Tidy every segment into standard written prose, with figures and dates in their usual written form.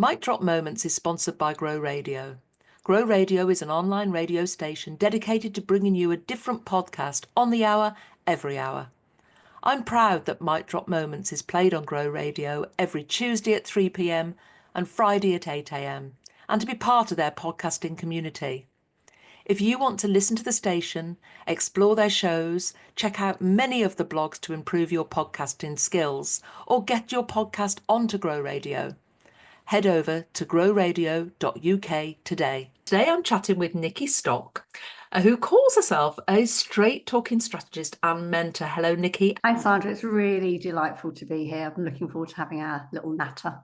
Mic Drop Moments is sponsored by Grow Radio. Grow Radio is an online radio station dedicated to bringing you a different podcast on the hour, every hour. I'm proud that Mic Drop Moments is played on Grow Radio every Tuesday at 3 p.m. and Friday at 8 a.m. and to be part of their podcasting community. If you want to listen to the station, explore their shows, check out many of the blogs to improve your podcasting skills, or get your podcast onto Grow Radio, head over to growradio.uk today. Today I'm chatting with Nikki Stock, who calls herself a straight talking strategist and mentor. Hello, Nikki. Hi, Sandra. It's really delightful to be here. I'm looking forward to having our little natter.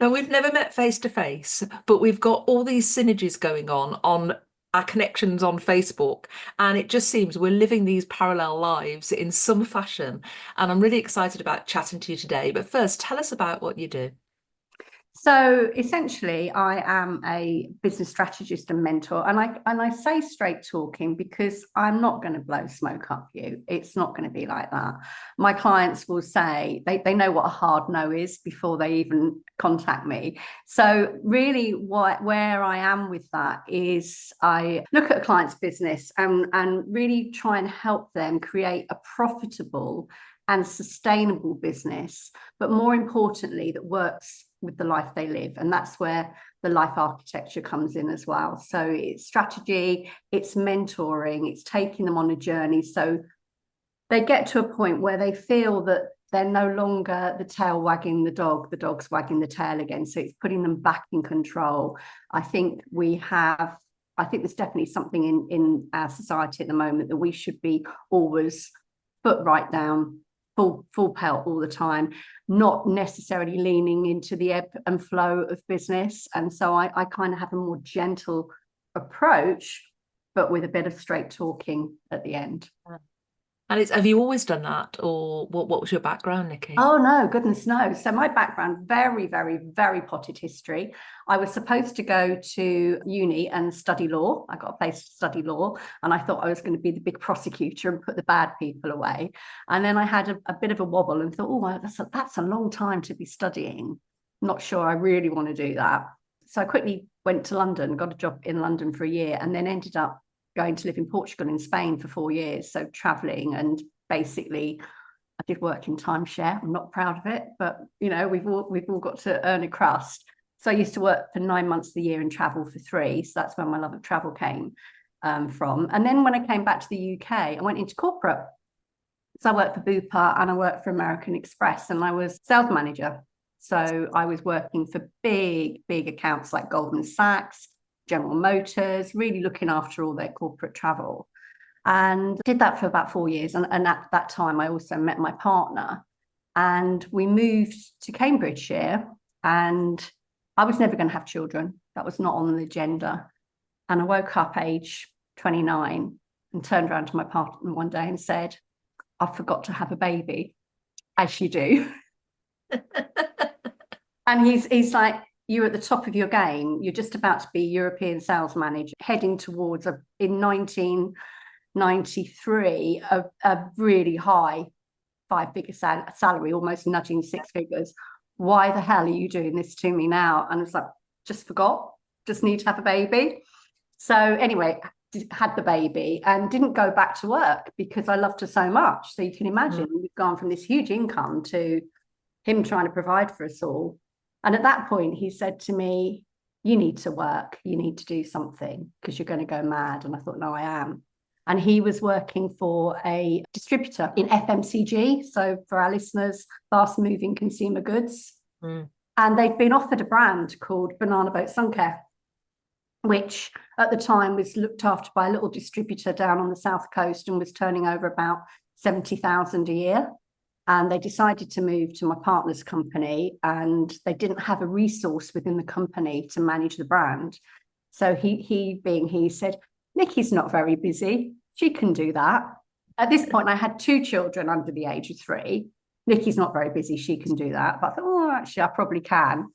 Now, we've never met face to face, but we've got all these synergies going on our connections on Facebook, and it just seems we're living these parallel lives in some fashion, and I'm really excited about chatting to you today. But first, tell us about what you do. So essentially, I am a business strategist and mentor, and I say straight talking because I'm not going to blow smoke up you. It's not going to be like that. My clients will say they know what a hard no is before they even contact me. So really, where I am with that is I look at a client's business and really try and help them create a profitable and sustainable business, but more importantly, that works with the life they live. And that's where the life architecture comes in as well. So it's strategy, it's mentoring, it's taking them on a journey so they get to a point where they feel that they're no longer the tail wagging the dog's wagging the tail again. So it's putting them back in control. I think there's definitely something in our society at the moment that we should be always foot right down, full pelt all the time, not necessarily leaning into the ebb and flow of business. And so I kind of have a more gentle approach, but with a bit of straight talking at the end. And have you always done that, or what was your background, Nikki? Oh, no, goodness, no. So my background, very, very, very potted history. I was supposed to go to uni and study law. I got a place to study law, and I thought I was going to be the big prosecutor and put the bad people away. And then I had a bit of a wobble and thought, oh, that's a long time to be studying. Not sure I really want to do that. So I quickly went to London, got a job in London for a year, and then ended up going to live in Portugal and Spain for 4 years. So traveling, and basically I did work in timeshare. I'm not proud of it, but you know, we've all got to earn a crust. So I used to work for 9 months of the year and travel for 3. So that's where my love of travel came from. And then when I came back to the UK, I went into corporate. So I worked for Bupa and I worked for American Express, and I was sales manager. So I was working for big accounts like Goldman Sachs, General Motors, really looking after all their corporate travel. And did that for about 4 years. And at that time, I also met my partner, and we moved to Cambridgeshire, and I was never going to have children. That was not on the agenda. And I woke up age 29 and turned around to my partner one day and said, I forgot to have a baby, as you do. And he's like, you're at the top of your game. You're just about to be European sales manager, heading towards in 1993, a really high 5-figure salary, almost nudging 6 figures. Why the hell are you doing this to me now? And I was like, just forgot, just need to have a baby. So anyway, had the baby and didn't go back to work because I loved her so much. So you can imagine we've gone from this huge income to him trying to provide for us all. And at that point, he said to me, you need to work, you need to do something because you're going to go mad. And I thought, no, I am. And he was working for a distributor in FMCG. So for our listeners, fast moving consumer goods. And they'd been offered a brand called Banana Boat Sun Care, which at the time was looked after by a little distributor down on the south coast and was turning over about 70,000 a year. And they decided to move to my partner's company, and they didn't have a resource within the company to manage the brand. So he said, Nikki's not very busy. She can do that. At this point, I had 2 children under the age of 3. Nikki's not very busy. She can do that. But I thought, oh, actually, I probably can.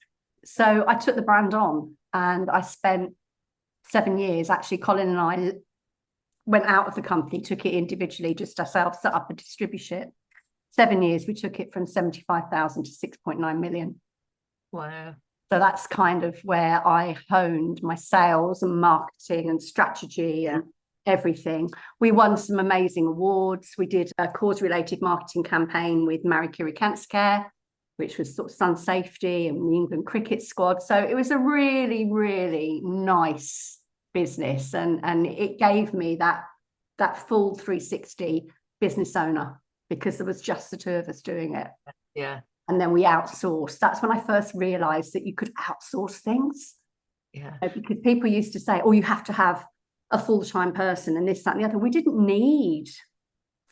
So I took the brand on, and I spent 7 years. Actually, Colin and I went out of the company, took it individually, just ourselves, set up a distributorship. 7 years, we took it from 75,000 to 6.9 million. Wow. So that's kind of where I honed my sales and marketing and strategy and everything. We won some amazing awards. We did a cause-related marketing campaign with Marie Curie Cancer Care, which was sort of sun safety, and the England cricket squad. So it was a really, really nice business. And it gave me that full 360 business owner, because there was just the two of us doing it. Yeah. And then we outsourced. That's when I first realized that you could outsource things. Yeah. Because people used to say, oh, you have to have a full-time person and this, that, and the other. We didn't need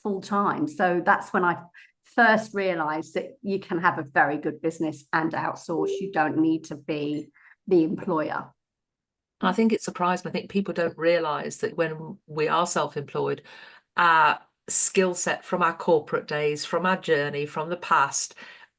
full-time. So that's when I first realized that you can have a very good business and outsource. You don't need to be the employer. I think it surprised me. I think people don't realize that when we are self-employed, our skill set from our corporate days, from our journey, from the past,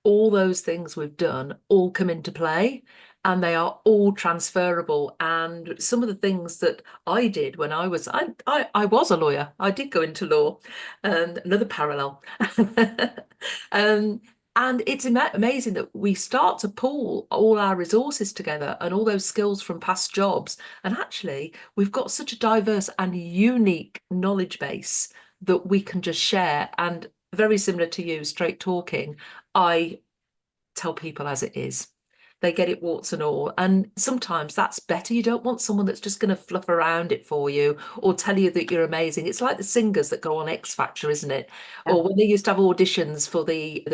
all those things we've done all come into play, and they are all transferable. And some of the things that I did when I was a lawyer, I did go into law, and another parallel. And it's amazing that we start to pull all our resources together and all those skills from past jobs. And actually, we've got such a diverse and unique knowledge base that we can just share. And very similar to you, straight talking, I tell people as it is. They get it warts and all. And sometimes that's better. You don't want someone that's just going to fluff around it for you or tell you that you're amazing. It's like the singers that go on X Factor, isn't it? Yeah. Or when they used to have auditions for the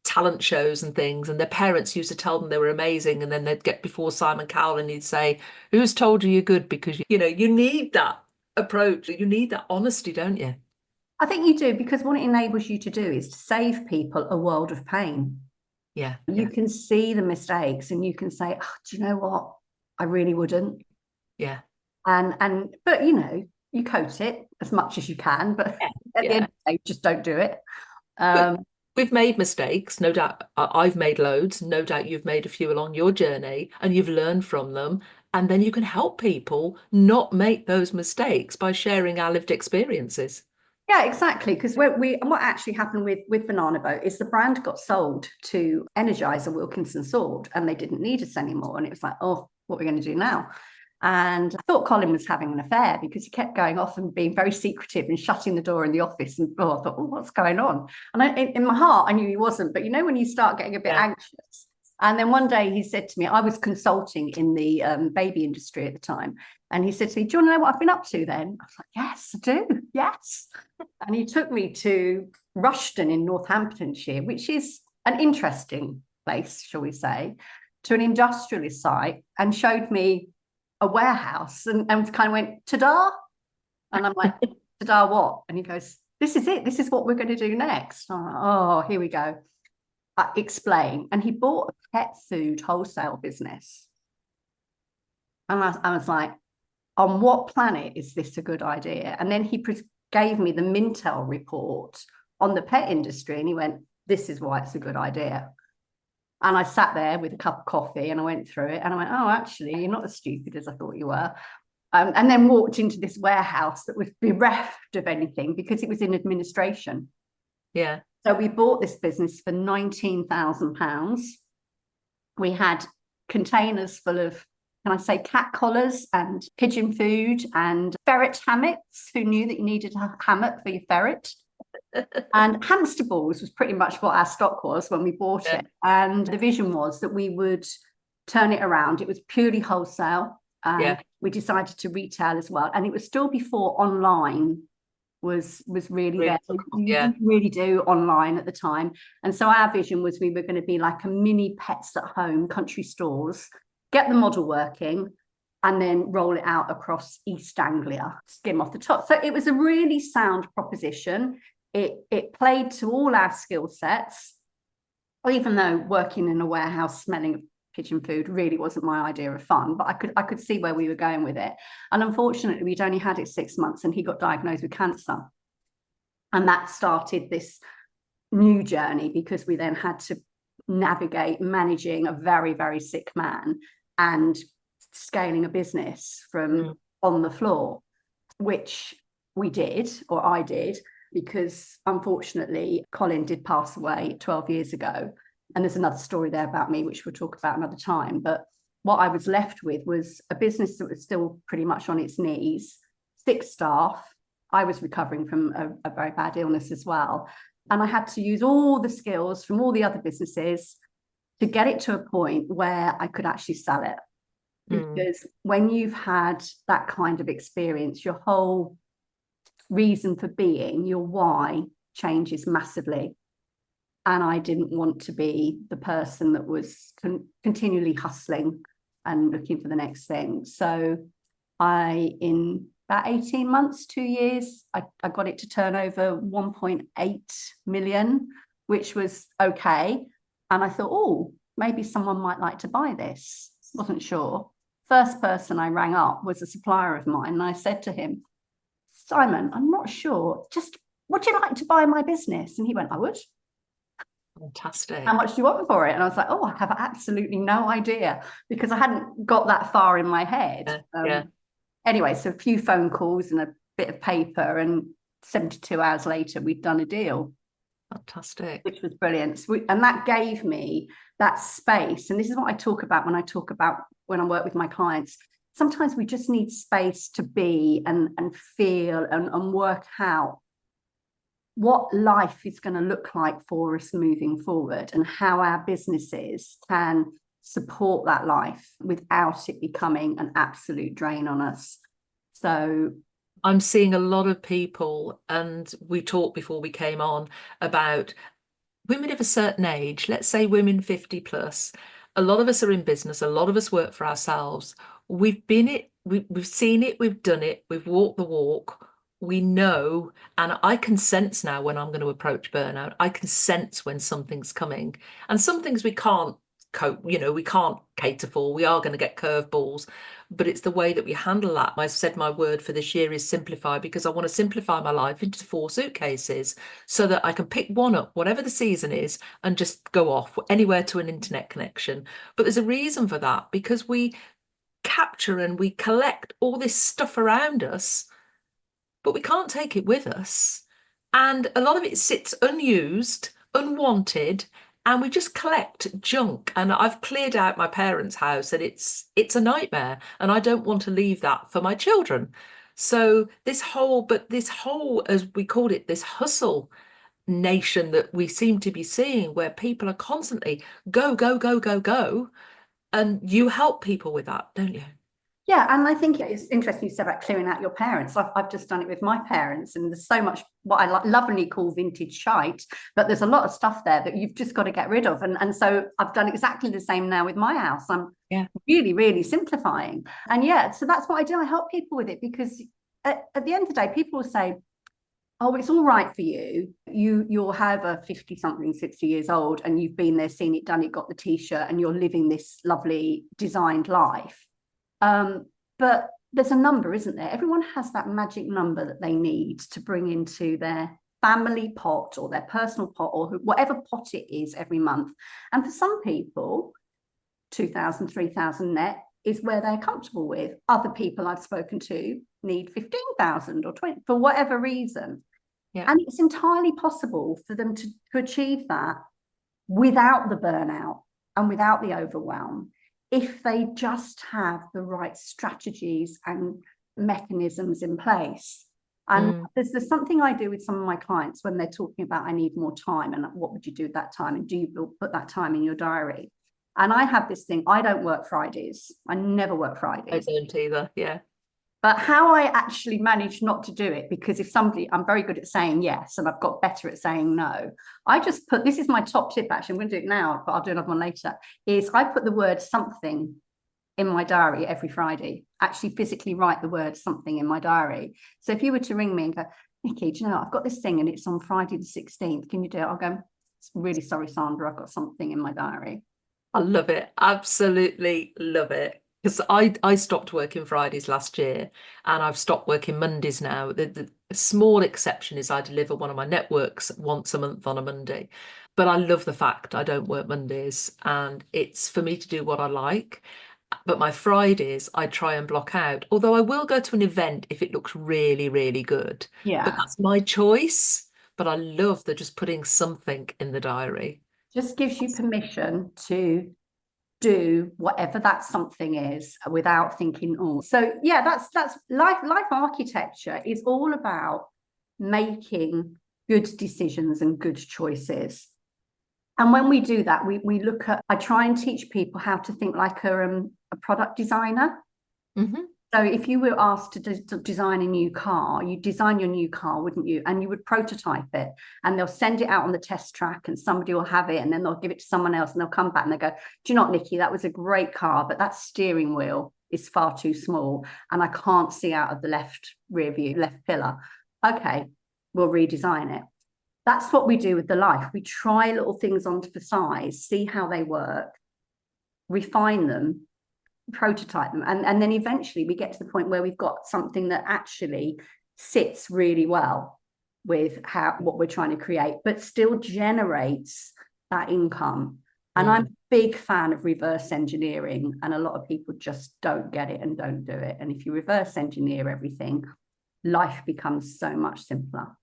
talent shows and things, and their parents used to tell them they were amazing, and then they'd get before Simon Cowell and he'd say, who's told you you're good? Because, you need that approach. You need that honesty, don't you? I think you do, because what it enables you to do is to save people a world of pain. Yeah. You can see the mistakes and you can say, oh, do you know what? I really wouldn't. Yeah. But you coat it as much as you can, but at the end of the day, just don't do it. We've made mistakes, no doubt. I've made loads, no doubt you've made a few along your journey, and you've learned from them. And then you can help people not make those mistakes by sharing our lived experiences. Yeah, exactly. Because what actually happened with Banana Boat is the brand got sold to Energizer Wilkinson Sword, and they didn't need us anymore. And it was like, oh, what are we going to do now? And I thought Colin was having an affair, because he kept going off and being very secretive and shutting the door in the office. And I thought, oh, what's going on? And in my heart, I knew he wasn't. But when you start getting a bit anxious. And then one day he said to me, I was consulting in the baby industry at the time. And he said to me, do you want to know what I've been up to then? I was like, yes, I do. Yes. And he took me to Rushden in Northamptonshire, which is an interesting place, shall we say, to an industrialist site, and showed me a warehouse and kind of went, ta-da. And I'm like, ta-da what? And he goes, this is it. This is what we're going to do next. I'm like, oh, here we go. Explain. And he bought a pet food wholesale business. And I was like, on what planet is this a good idea? And then he gave me the Mintel report on the pet industry, and he went, this is why it's a good idea. And I sat there with a cup of coffee and I went through it and I went, oh, actually, you're not as stupid as I thought you were. And then walked into this warehouse that was bereft of anything because it was in administration. Yeah. So we bought this business for £19,000. We had containers full of, can I say, cat collars and pigeon food and ferret hammocks. Who knew that you needed a hammock for your ferret? And hamster balls was pretty much what our stock was when we bought it. And the vision was that we would turn it around. It was purely wholesale. We decided to retail as well. And it was still before online was really there. You didn't really do online at the time. And so our vision was we were going to be like a mini Pets at Home country stores, get the model working, and then roll it out across East Anglia, skim off the top. So it was a really sound proposition. It played to all our skill sets, even though working in a warehouse smelling of pigeon food really wasn't my idea of fun, but I could see where we were going with it. And unfortunately, we'd only had it 6 months and he got diagnosed with cancer. And that started this new journey, because we then had to navigate managing a very, very sick man and scaling a business from on the floor, which we did, or I did, because unfortunately Colin did pass away 12 years ago. And there's another story there about me, which we'll talk about another time. But what I was left with was a business that was still pretty much on its knees, 6 staff. I was recovering from a very bad illness as well. And I had to use all the skills from all the other businesses to get it to a point where I could actually sell it. Because when you've had that kind of experience, your whole reason for being, your why, changes massively. And I didn't want to be the person that was continually hustling and looking for the next thing. So in about 18 months, 2 years, I got it to turn over 1.8 million, which was okay. And I thought, oh, maybe someone might like to buy this. Wasn't sure. First person I rang up was a supplier of mine. And I said to him, Simon, I'm not sure. Just, would you like to buy my business? And he went, I would. Fantastic. How much do you want for it? And I was like, oh, I have absolutely no idea, because I hadn't got that far in my head. Yeah. Anyway, so a few phone calls and a bit of paper, and 72 hours later, we'd done a deal. Fantastic. Which was brilliant. And that gave me that space. And this is what I talk about when I work with my clients. Sometimes we just need space to be and feel and work out what life is going to look like for us moving forward, and how our businesses can support that life without it becoming an absolute drain on us. So I'm seeing a lot of people, and we talked before we came on about women of a certain age, let's say women 50 plus. A lot of us are in business, a lot of us work for ourselves. We've been it, we've seen it, we've done it, we've walked the walk. We know, and I can sense now when I'm going to approach burnout. I can sense when something's coming, and some things we can't cope, we can't cater for. We are going to get curveballs, but it's the way that we handle that. I said my word for this year is simplify, because I want to simplify my life into 4 suitcases so that I can pick one up, whatever the season is, and just go off anywhere to an internet connection. But there's a reason for that, because we capture and we collect all this stuff around us, but we can't take it with us. And a lot of it sits unused, unwanted, and we just collect junk. And I've cleared out my parents' house, and it's a nightmare, and I don't want to leave that for my children. So this whole, as we called it, this hustle nation that we seem to be seeing, where people are constantly go, go, go, go, go. And you help people with that, don't you? Yeah, and I think it's interesting you said about clearing out your parents. I've just done it with my parents, and there's so much what I lovingly call vintage shite, but there's a lot of stuff there that you've just got to get rid of. And so I've done exactly the same now with my house. I'm really, really simplifying. And so that's what I do. I help people with it, because at the end of the day, people will say, oh, it's all right for you. You'll have a 50 something, 60 years old, and you've been there, seen it, done it, got the t-shirt, and you're living this lovely designed life. But there's a number, isn't there? Everyone has that magic number that they need to bring into their family pot or their personal pot, or whatever pot it is every month. And for some people, 2,000, 3,000 net is where they're comfortable with. Other people I've spoken to need 15,000 or 20 for whatever reason. Yeah. And it's entirely possible for them to achieve that without the burnout and without the overwhelm, if they just have the right strategies and mechanisms in place. And there's something I do with some of my clients when they're talking about, I need more time, and what would you do at that time, and do you put that time in your diary? And I have this thing, I don't work Fridays. I never work Fridays. I don't either, yeah. But how I actually manage not to do it, because I'm very good at saying yes, and I've got better at saying no. I just put, this is my top tip, actually, I'm going to do it now, but I'll do another one later, is I put the word something in my diary every Friday. Actually physically write the word something in my diary. So if you were to ring me and go, Nikki, do you know, I've got this thing and it's on Friday the 16th, can you do it? I'll go, really sorry, Sandra, I've got something in my diary. I love it. Absolutely love it. Because I stopped working Fridays last year, and I've stopped working Mondays now. The small exception is I deliver one of my networks once a month on a Monday. But I love the fact I don't work Mondays, and it's for me to do what I like. But my Fridays, I try and block out. Although I will go to an event if it looks really, really good. Yeah. But that's my choice. But I love just putting something in the diary. Just gives you permission to do whatever that something is without thinking, oh. So yeah, that's life architecture is all about making good decisions and good choices. And when we do that, we look at, I try and teach people how to think like a product designer. Mm-hmm. So if you were asked to design a new car, you'd design your new car, wouldn't you? And you would prototype it, and they'll send it out on the test track, and somebody will have it, and then they'll give it to someone else, and they'll come back and they go, do you know what, Nikki, that was a great car, but that steering wheel is far too small, and I can't see out of the left rear view, left pillar. Okay, we'll redesign it. That's what we do with the life. We try little things on for size, see how they work, refine them, prototype them, and then eventually we get to the point where we've got something that actually sits really well with what we're trying to create, but still generates that income. And I'm a big fan of reverse engineering, and a lot of people just don't get it and don't do it. And if you reverse engineer everything, life becomes so much simpler.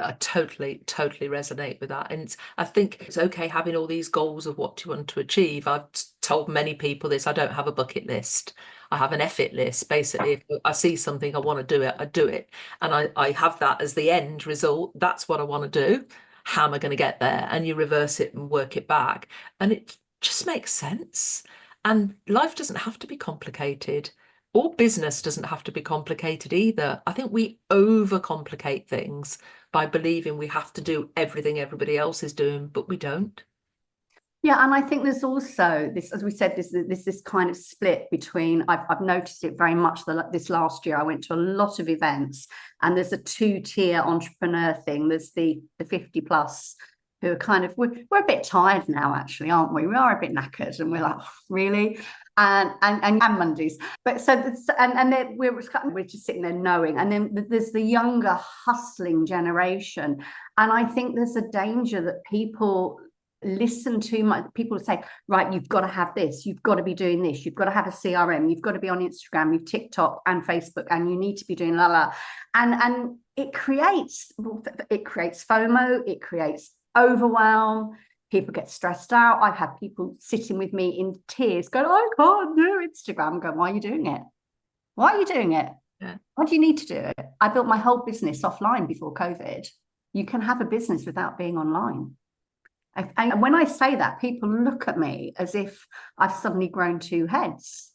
I totally resonate with that. And I think it's okay having all these goals of what you want to achieve. I've told many people this, I don't have a bucket list. I have an effort list. Basically, if I see something, I want to do it, I do it. And I have that as the end result. That's what I want to do. How am I going to get there? And you reverse it and work it back. And it just makes sense. And life doesn't have to be complicated. Or business doesn't have to be complicated either. I think we overcomplicate things by believing we have to do everything everybody else is doing, but we don't. Yeah, and I think there's also this, as we said, this kind of split between. I've noticed it very much this last year. I went to a lot of events, and there's a two-tier entrepreneur thing. There's the 50 plus who are kind of, we're a bit tired now, actually, aren't we? We are a bit knackered, and we're like, oh, really? And Mondays, but so we're just sitting there knowing. And then there's the younger hustling generation, and I think there's a danger that people listen too much. People say, right, you've got to have this, you've got to be doing this, you've got to have a CRM, you've got to be on Instagram, you've TikTok and Facebook, and you need to be doing and it creates FOMO, it creates overwhelm. People get stressed out. I've had people sitting with me in tears going, I can't do Instagram. I'm going, why are you doing it? Why are you doing it? Yeah. Why do you need to do it? I built my whole business offline before COVID. You can have a business without being online. And when I say that, people look at me as if I've suddenly grown two heads.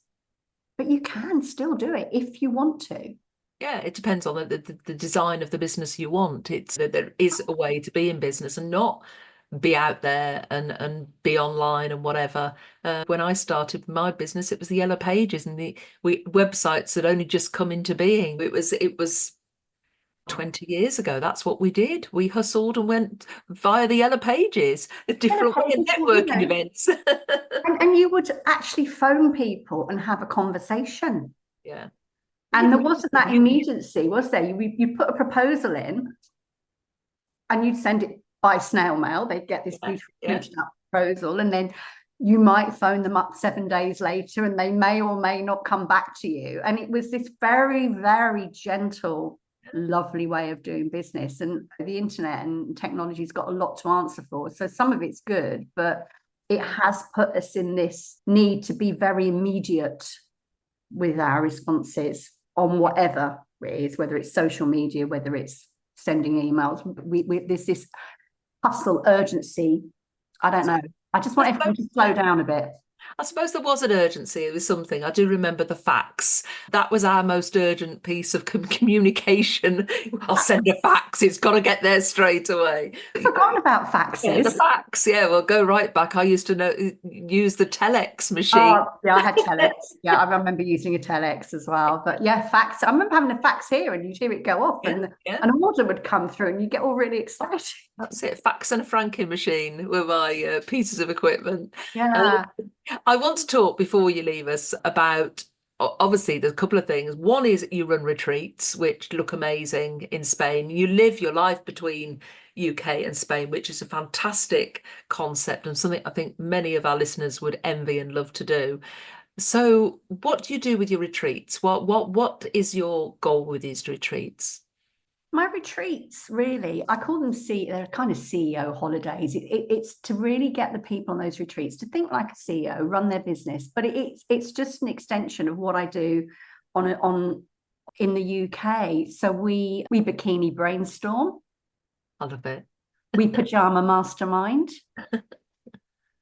But you can still do it if you want to. Yeah, it depends on the design of the business you want. There is a way to be in business and not be out there and be online and whatever. When I started my business, it was the Yellow Pages and the websites had only just come into being. It was 20 years ago. That's what we did. We hustled and went via the Yellow Pages, a different way of networking events. and you would actually phone people and have a conversation. Yeah. And there wasn't that immediacy, was there? You put a proposal in and you'd send it by snail mail. They'd get this beautiful proposal, and then you might phone them up 7 days later and they may or may not come back to you. And it was this very, very gentle, lovely way of doing business. And the internet and technology's got a lot to answer for. So some of it's good, but it has put us in this need to be very immediate with our responses on whatever it is, whether it's social media, whether it's sending emails. There's this hustle, urgency. I don't know. I just want everyone to slow down a bit. I suppose there was an urgency. It was something. I do remember the fax. That was our most urgent piece of communication. I'll send a fax. It's got to get there straight away. I've forgotten about faxes. Yeah, the fax. Yeah, we'll go right back. I used to use the telex machine. Oh, yeah, I had telex. Yeah, I remember using a telex as well. But yeah, fax. I remember having a fax here, and you'd hear it go off, and an order would come through, and you get all really excited. That's it. Fax and a franking machine were my pieces of equipment. Yeah. I want to talk before you leave us about, obviously, there's a couple of things. One is you run retreats, which look amazing in Spain. You live your life between UK and Spain, which is a fantastic concept and something I think many of our listeners would envy and love to do. So what do you do with your retreats? What is your goal with these retreats? My retreats, really, I call them they're kind of CEO holidays. It's to really get the people on those retreats to think like a CEO, run their business. But it's just an extension of what I do in the UK. So we bikini brainstorm. I love it. We pajama mastermind.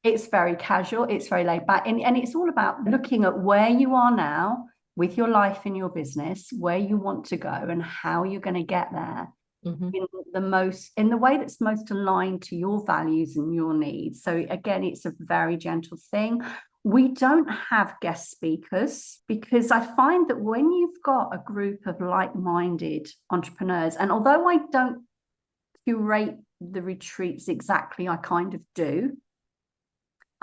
It's very casual. It's very laid back. And it's all about looking at where you are now with your life and your business, where you want to go and how you're going to get there in the way that's most aligned to your values and your needs. So again, it's a very gentle thing. We don't have guest speakers because I find that when you've got a group of like-minded entrepreneurs, and although I don't curate the retreats exactly, I kind of do.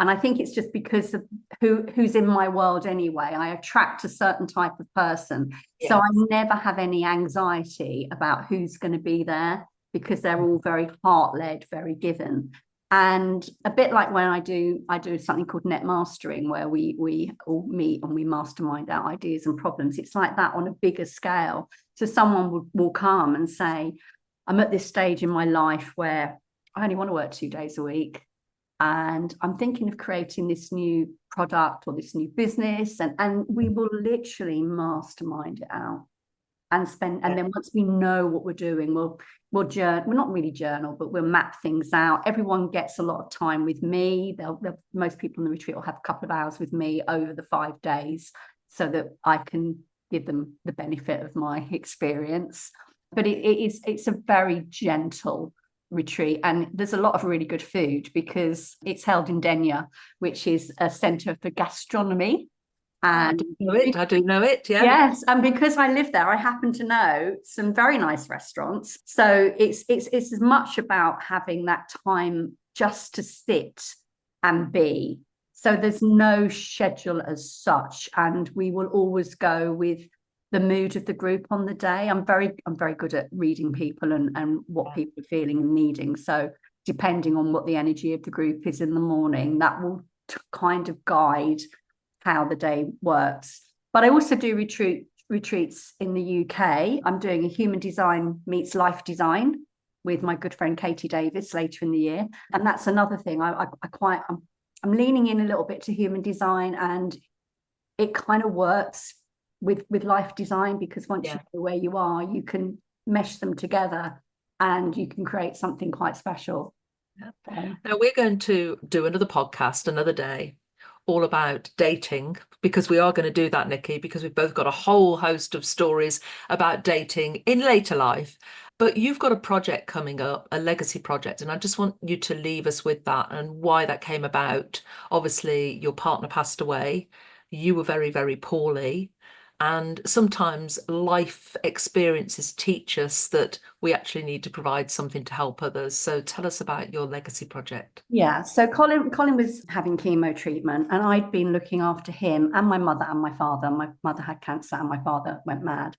And I think it's just because of who's in my world anyway. I attract a certain type of person. Yes. So I never have any anxiety about who's going to be there because they're all very heart-led, very given. And a bit like when I do something called net mastering, where we all meet and we mastermind out ideas and problems. It's like that on a bigger scale. So someone will come and say, I'm at this stage in my life where I only want to work 2 days a week. And I'm thinking of creating this new product or this new business. And we will literally mastermind it out and then once we know what we're doing, we'll not really journal, but we'll map things out. Everyone gets a lot of time with me. Most people in the retreat will have a couple of hours with me over the 5 days so that I can give them the benefit of my experience. But it's a very gentle retreat, and there's a lot of really good food because it's held in Denia, which is a centre for gastronomy. And I do know it. Yeah. Yes, and because I live there, I happen to know some very nice restaurants. So it's as much about having that time just to sit and be. So there's no schedule as such, and we will always go with the mood of the group on the day. I'm very good at reading people and what people are feeling and needing. So depending on what the energy of the group is in the morning, that will kind of guide how the day works. But I also do retreats in the UK. I'm doing a human design meets life design with my good friend Katie Davis later in the year. And that's another thing. I'm leaning in a little bit to human design, and it kind of works with life design because once you know where you are, you can mesh them together and you can create something quite special. Now we're going to do another podcast another day all about dating, because we are going to do that, Nikki, because we've both got a whole host of stories about dating in later life. But you've got a project coming up, a legacy project, and I just want you to leave us with that and why that came about. Obviously, your partner passed away. You were very, very poorly. And sometimes life experiences teach us that we actually need to provide something to help others. So tell us about your legacy project. Yeah, so Colin was having chemo treatment, and I'd been looking after him and my mother and my father. My mother had cancer and my father went mad.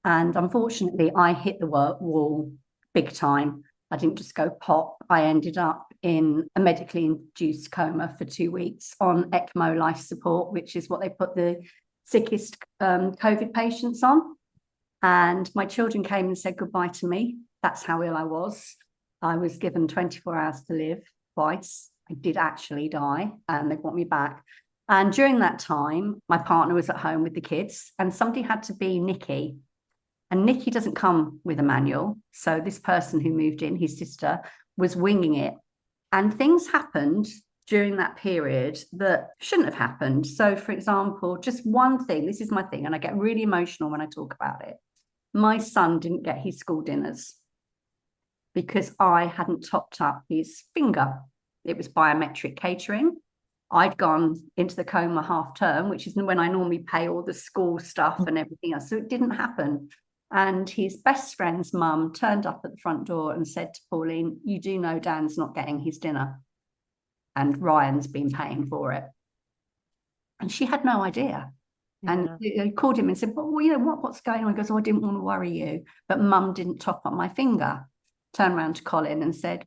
And unfortunately, I hit the wall big time. I didn't just go pop. I ended up in a medically induced coma for 2 weeks on ECMO life support, which is what they put the sickest COVID patients on. And my children came and said goodbye to me. That's how ill I was. I was given 24 hours to live twice. I did actually die, and they want me back. And during that time, my partner was at home with the kids, and somebody had to be Nikki. And Nikki doesn't come with a manual. So this person who moved in, his sister, was winging it. And things happened during that period that shouldn't have happened. So, for example, just one thing, this is my thing, and I get really emotional when I talk about it. My son didn't get his school dinners because I hadn't topped up his finger. It was biometric catering. I'd gone into the coma half term, which is when I normally pay all the school stuff and everything else. So it didn't happen. And his best friend's mum turned up at the front door and said to Pauline, you do know Dan's not getting his dinner, and Ryan's been paying for it. And she had no idea. Yeah. And I called him and said, well, you know, what's going on? He goes, oh, I didn't want to worry you, but mum didn't top up my finger. Turned around to Colin and said,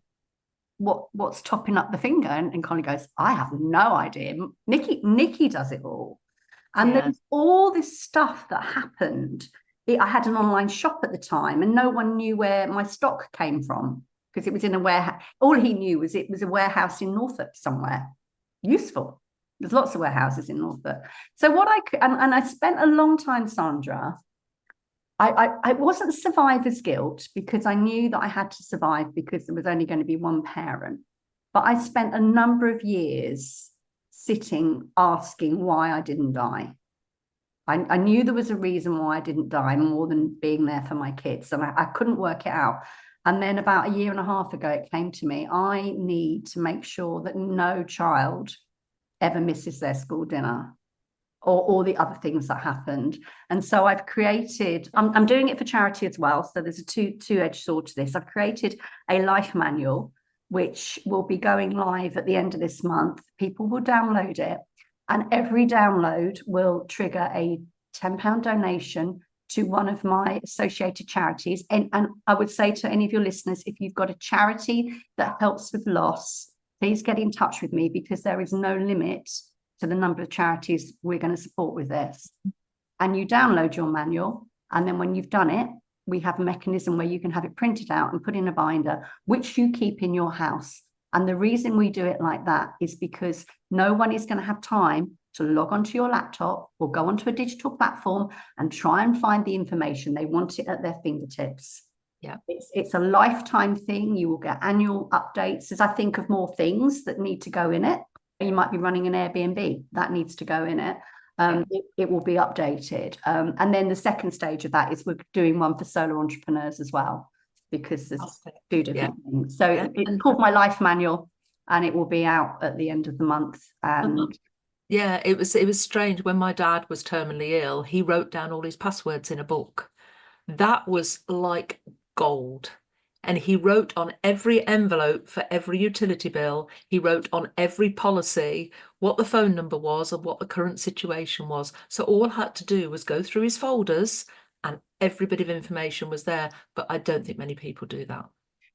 what's topping up the finger? And Colin goes, I have no idea. Nikki does it all. And there's all this stuff that happened I had an online shop at the time, and no one knew where my stock came from because it was in a warehouse. All he knew was it was a warehouse in Norfolk somewhere. Useful. There's lots of warehouses in Norfolk. So what and I spent a long time, Sandra. I wasn't survivor's guilt because I knew that I had to survive because there was only going to be one parent. But I spent a number of years sitting asking why I didn't die. I knew there was a reason why I didn't die more than being there for my kids. And I couldn't work it out. And then about a year and a half ago, it came to me, I need to make sure that no child ever misses their school dinner or all the other things that happened. And so I've created, I'm doing it for charity as well. So there's a two-edged sword to this. I've created a life manual, which will be going live at the end of this month. People will download it. And every download will trigger a £10 donation to one of my associated charities. And I would say to any of your listeners, if you've got a charity that helps with loss, please get in touch with me because there is no limit to the number of charities we're going to support with this. And you download your manual. And then when you've done it, we have a mechanism where you can have it printed out and put in a binder, which you keep in your house. And the reason we do it like that is because no one is going to have time to log onto your laptop or go onto a digital platform and try and find the information. They want it at their fingertips. Yeah, it's a lifetime thing. You will get annual updates. As I think of more things that need to go in it, you might be running an Airbnb that needs to go in it. It will be updated. And then the second stage of that is we're doing one for solo entrepreneurs as well, because there's two different things. So it's called My Life Manual, and it will be out at the end of the month. And yeah, it was strange when my dad was terminally ill. He wrote down all his passwords in a book. That was like gold. And he wrote on every envelope for every utility bill. He wrote on every policy what the phone number was and what the current situation was. So all I had to do was go through his folders and every bit of information was there. But I don't think many people do that.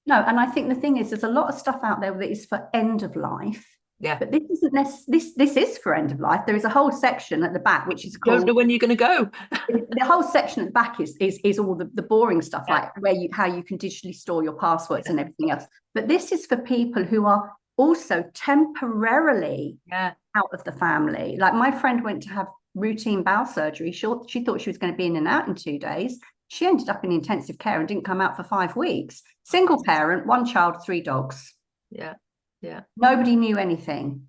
No, and I think the thing is, there's a lot of stuff out there that is for end of life. Yeah. But this isn't this is for end of life. There is a whole section at the back which is called, don't know when you're going to go. The whole section at the back is all the boring stuff, like how you can digitally store your passwords and everything else. But this is for people who are also temporarily out of the family. Like my friend went to have routine bowel surgery. She thought she was going to be in and out in 2 days. She ended up in intensive care and didn't come out for 5 weeks. Single parent, 1 child, 3 dogs. Yeah. Yeah. Nobody knew anything.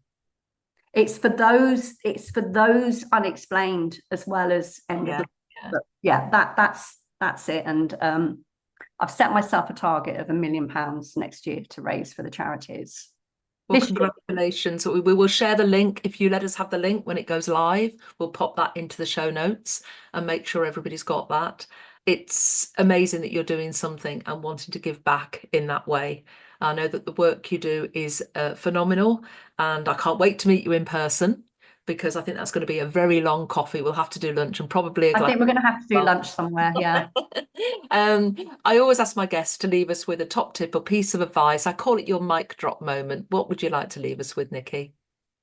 It's for those unexplained as well as end of the that's it. And I've set myself a target of £1 million next year to raise for the charities. Well, congratulations. We will share the link. If you let us have the link when it goes live, we'll pop that into the show notes and make sure everybody's got that. It's amazing that you're doing something and wanting to give back in that way. I know that the work you do is phenomenal, and I can't wait to meet you in person because I think that's going to be a very long coffee. We'll have to do lunch and probably I think we're going to have to do lunch somewhere. Yeah. I always ask my guests to leave us with a top tip or piece of advice. I call it your mic drop moment. What would you like to leave us with, Nikki?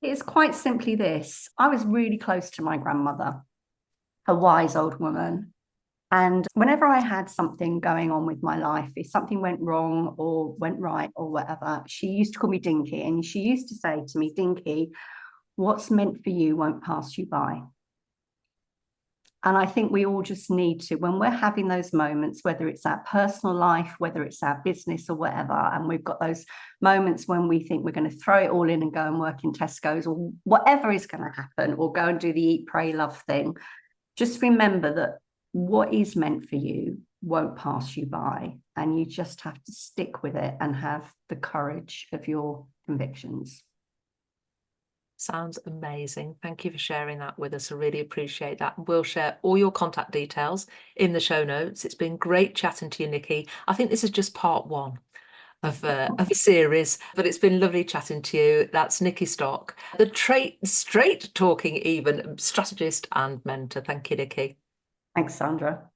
It's quite simply this. I was really close to my grandmother, a wise old woman. And whenever I had something going on with my life, if something went wrong or went right or whatever, she used to call me Dinky. And she used to say to me, Dinky, what's meant for you won't pass you by. And I think we all just need to, when we're having those moments, whether it's our personal life, whether it's our business or whatever, and we've got those moments when we think we're going to throw it all in and go and work in Tesco's or whatever is going to happen, or go and do the eat, pray, love thing, just remember that what is meant for you won't pass you by, and you just have to stick with it and have the courage of your convictions. Sounds amazing. Thank you for sharing that with us. I really appreciate that. We'll share all your contact details in the show notes. It's been great chatting to you, Nikki. I think this is just part 1 of a series, but it's been lovely chatting to you. That's Nikki Stock, the straight talking even strategist and mentor. Thank you, Nikki. Thanks, Sandra.